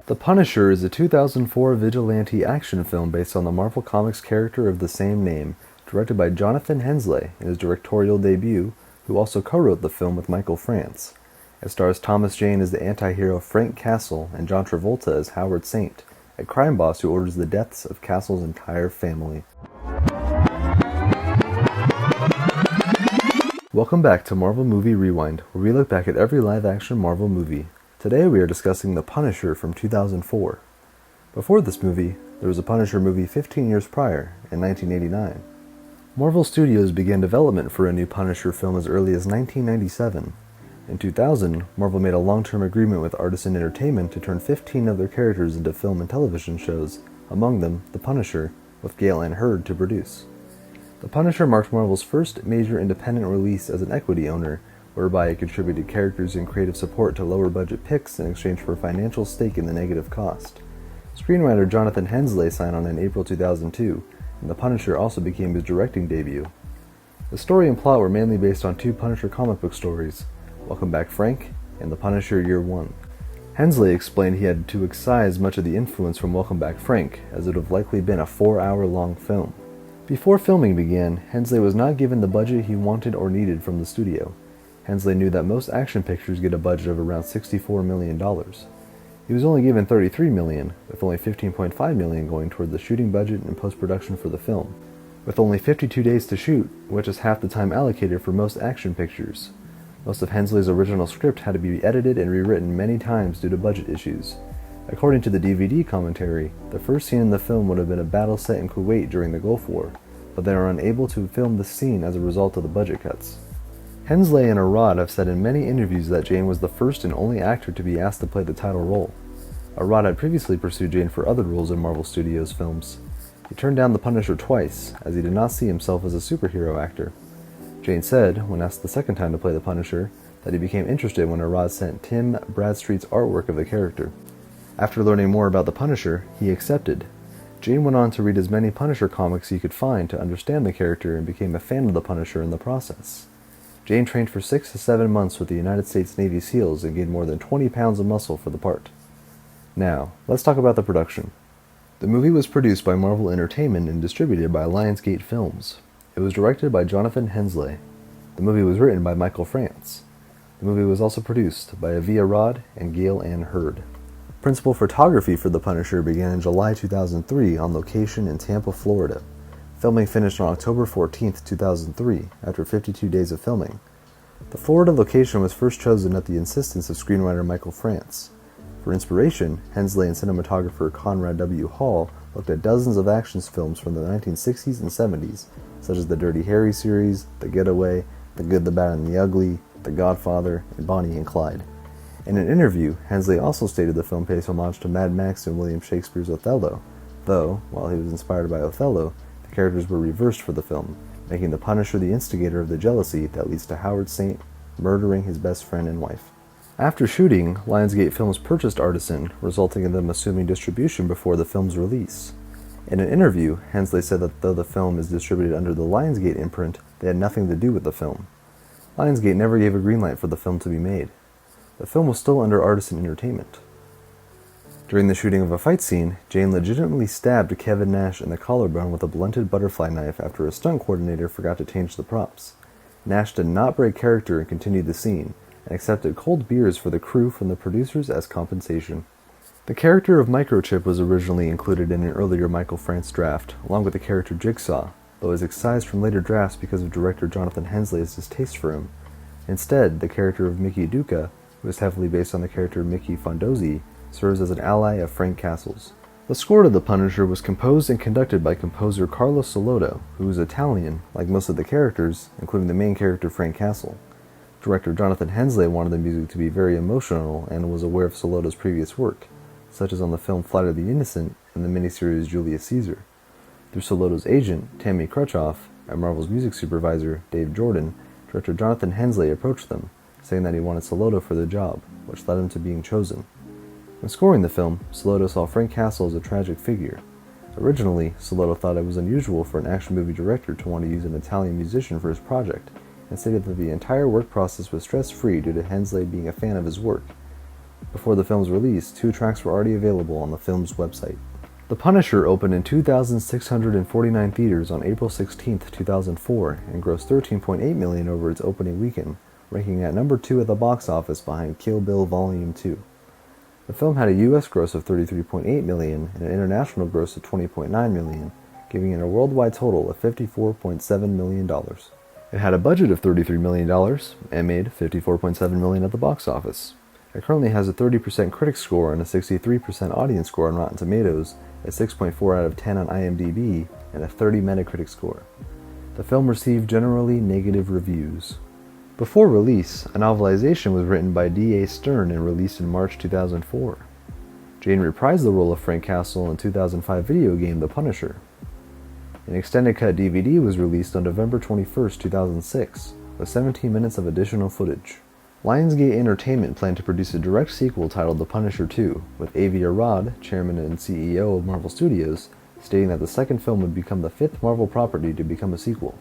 The Punisher is a 2004 vigilante action film based on the Marvel Comics character of the same name, directed by Jonathan Hensleigh in his directorial debut, who also co-wrote the film with Michael France. It stars Thomas Jane as the anti-hero Frank Castle and John Travolta as Howard Saint, a crime boss who orders the deaths of Castle's entire family. Welcome back to Marvel Movie Rewind, where we look back at every live-action Marvel movie. Today we are discussing The Punisher from 2004. Before this movie, there was a Punisher movie 15 years prior, in 1989. Marvel Studios began development for a new Punisher film as early as 1997. In 2000, Marvel made a long-term agreement with Artisan Entertainment to turn 15 of their characters into film and television shows, among them The Punisher, with Gale Anne Hurd to produce. The Punisher marked Marvel's first major independent release as an equity owner, whereby it contributed characters and creative support to lower-budget picks in exchange for a financial stake in the negative cost. Screenwriter Jonathan Hensleigh signed on in April 2002, and The Punisher also became his directing debut. The story and plot were mainly based on two Punisher comic book stories, Welcome Back Frank and The Punisher Year One. Hensleigh explained he had to excise much of the influence from Welcome Back Frank, as it would have likely been a 4-hour-long film. Before filming began, Hensleigh was not given the budget he wanted or needed from the studio. Hensleigh knew that most action pictures get a budget of around $64 million. He was only given $33 million, with only $15.5 million going toward the shooting budget and post-production for the film. With only 52 days to shoot, which is half the time allocated for most action pictures. Most of Hensleigh's original script had to be edited and rewritten many times due to budget issues. According to the DVD commentary, the first scene in the film would have been a battle set in Kuwait during the Gulf War, but they were unable to film the scene as a result of the budget cuts. Hensleigh and Arad have said in many interviews that Jane was the first and only actor to be asked to play the title role. Arad had previously pursued Jane for other roles in Marvel Studios films. He turned down The Punisher twice, as he did not see himself as a superhero actor. Jane said, when asked the second time to play the Punisher, that he became interested when Arad sent Tim Bradstreet's artwork of the character. After learning more about the Punisher, he accepted. Jane went on to read as many Punisher comics he could find to understand the character and became a fan of the Punisher in the process. Jane trained for 6 to 7 months with the United States Navy SEALs and gained more than 20 pounds of muscle for the part. Now, let's talk about the production. The movie was produced by Marvel Entertainment and distributed by Lionsgate Films. It was directed by Jonathan Hensleigh. The movie was written by Michael France. The movie was also produced by Avi Arad and Gale Anne Hurd. Principal photography for The Punisher began in July 2003 on location in Tampa, Florida. Filming finished on October 14, 2003, after 52 days of filming. The Florida location was first chosen at the insistence of screenwriter Michael France. For inspiration, Hensleigh and cinematographer Conrad W. Hall looked at dozens of action films from the 1960s and 70s, such as the Dirty Harry series, The Getaway, The Good, the Bad, and the Ugly, The Godfather, and Bonnie and Clyde. In an interview, Hensleigh also stated the film pays homage to Mad Max and William Shakespeare's Othello, though, while he was inspired by Othello, the characters were reversed for the film, making the Punisher the instigator of the jealousy that leads to Howard Saint murdering his best friend and wife. After shooting, Lionsgate Films purchased Artisan, resulting in them assuming distribution before the film's release. In an interview, Hensleigh said that though the film is distributed under the Lionsgate imprint, they had nothing to do with the film. Lionsgate never gave a green light for the film to be made. The film was still under Artisan Entertainment. During the shooting of a fight scene, Jane legitimately stabbed Kevin Nash in the collarbone with a blunted butterfly knife after a stunt coordinator forgot to change the props. Nash did not break character and continued the scene, and accepted cold beers for the crew from the producers as compensation. The character of Microchip was originally included in an earlier Michael France draft, along with the character Jigsaw, though was excised from later drafts because of director Jonathan Hensleigh's distaste for him. Instead, the character of Mickey Duca, who is heavily based on the character Mickey Fondozzi, serves as an ally of Frank Castle's. The score to The Punisher was composed and conducted by composer Carlo Solotto, who is Italian, like most of the characters, including the main character Frank Castle. Director Jonathan Hensleigh wanted the music to be very emotional and was aware of Solotto's previous work, such as on the film Flight of the Innocent and the miniseries Julius Caesar. Through Solotto's agent, Tammy Crutchoff, and Marvel's music supervisor, Dave Jordan, director Jonathan Hensleigh approached them, saying that he wanted Solotto for the job, which led him to being chosen. When scoring the film, Solotto saw Frank Castle as a tragic figure. Originally, Solotto thought it was unusual for an action movie director to want to use an Italian musician for his project, and stated that the entire work process was stress-free due to Hensleigh being a fan of his work. Before the film's release, 2 tracks were already available on the film's website. The Punisher opened in 2,649 theaters on April 16, 2004, and grossed $13.8 million over its opening weekend, ranking at number 2 at the box office behind Kill Bill Volume 2. The film had a U.S. gross of $33.8 million and an international gross of $20.9 million, giving it a worldwide total of $54.7 million. It had a budget of $33 million and made $54.7 million at the box office. It currently has a 30% critic score and a 63% audience score on Rotten Tomatoes, a 6.4 out of 10 on IMDb, and a 30 Metacritic score. The film received generally negative reviews. Before release, a novelization was written by D.A. Stern and released in March 2004. Jane reprised the role of Frank Castle in the 2005 video game The Punisher. An extended cut DVD was released on November 21, 2006, with 17 minutes of additional footage. Lionsgate Entertainment planned to produce a direct sequel titled The Punisher 2, with Avi Arad, chairman and CEO of Marvel Studios, stating that the second film would become the 5th Marvel property to become a sequel.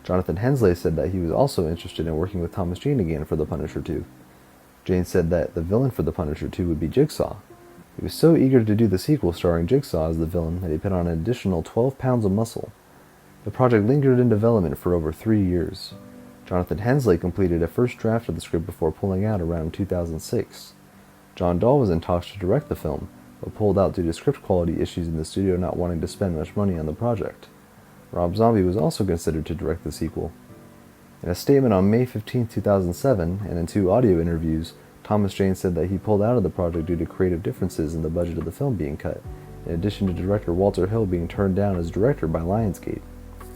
Jonathan Hensleigh said that he was also interested in working with Thomas Jane again for The Punisher 2. Jane said that the villain for The Punisher 2 would be Jigsaw. He was so eager to do the sequel starring Jigsaw as the villain that he put on an additional 12 pounds of muscle. The project lingered in development for over 3 years. Jonathan Hensleigh completed a first draft of the script before pulling out around 2006. John Dahl was in talks to direct the film, but pulled out due to script quality issues in the studio not wanting to spend much money on the project. Rob Zombie was also considered to direct the sequel. In a statement on May 15, 2007, and in 2 audio interviews, Thomas Jane said that he pulled out of the project due to creative differences in the budget of the film being cut, in addition to director Walter Hill being turned down as director by Lionsgate.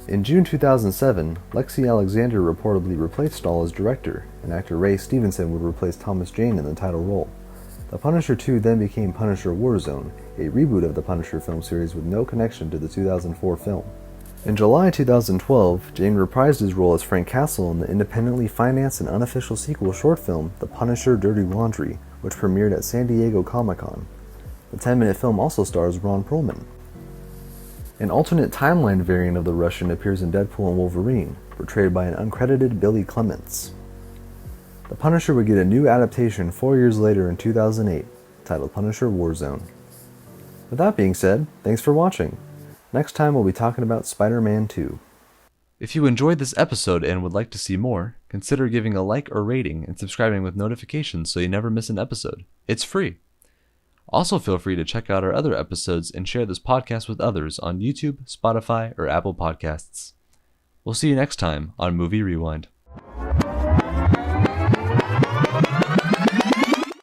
In June 2007, Lexi Alexander reportedly replaced Dahl as director, and actor Ray Stevenson would replace Thomas Jane in the title role. The Punisher 2 then became Punisher Warzone, a reboot of the Punisher film series with no connection to the 2004 film. In July 2012, Jane reprised his role as Frank Castle in the independently financed and unofficial sequel short film The Punisher Dirty Laundry, which premiered at San Diego Comic-Con. The 10-minute film also stars Ron Perlman. An alternate timeline variant of the Russian appears in Deadpool and Wolverine, portrayed by an uncredited Billy Clements. The Punisher would get a new adaptation 4 years later in 2008, titled Punisher Warzone. With that being said, thanks for watching. Next time we'll be talking about Spider-Man 2. If you enjoyed this episode and would like to see more, consider giving a like or rating and subscribing with notifications so you never miss an episode. It's free. Also feel free to check out our other episodes and share this podcast with others on YouTube, Spotify, or Apple Podcasts. We'll see you next time on Movie Rewind.